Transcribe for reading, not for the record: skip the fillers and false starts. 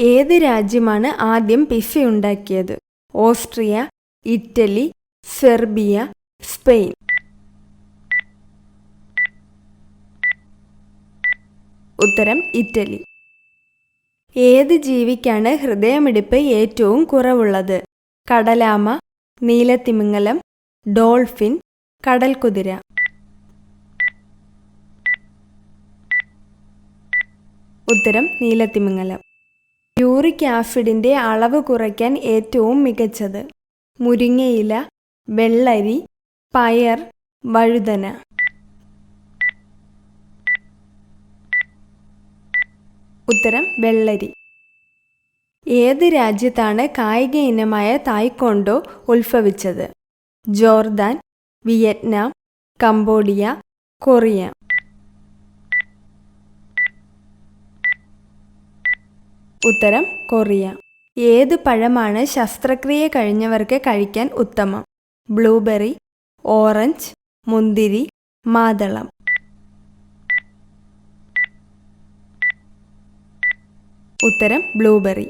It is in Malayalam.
ഏത് രാജ്യമാണ് ആദ്യം പിസ്സ ഉണ്ടാക്കിയത്? Austria, Italy, Serbia, Spain. ഉത്തരം ഇറ്റലി. ഏത് ജീവിക്കാണ് ഹൃദയമിടിപ്പ് ഏറ്റവും കുറവുള്ളത്? കടലാമ, നീലത്തിമിംഗലം, ഡോൾഫിൻ, കടൽക്കുതിര. ഉത്തരം നീലത്തിമിംഗലം. യൂറിക് ആസിഡിൻ്റെ അളവ് കുറയ്ക്കാൻ ഏറ്റവും മികച്ചത്? മുരിങ്ങയില, വെള്ളരി, പയർ, വഴുതന. ഉത്തരം വെള്ളരി. ഏത് രാജ്യത്താണ് കായിക ഇനമായ തായ്ക്കൊണ്ടോ ഉത്ഭവിച്ചത്? Jordan, Vietnam, Cambodia, Korea. ഉത്തരം കൊറിയ. ഏത് പഴമാണ് ശസ്ത്രക്രിയ കഴിഞ്ഞവർക്ക് കഴിക്കാൻ ഉത്തമം? ബ്ലൂബെറി, ഓറഞ്ച്, മുന്തിരി, മാതളം. ഉത്തരം ബ്ലൂബെറി.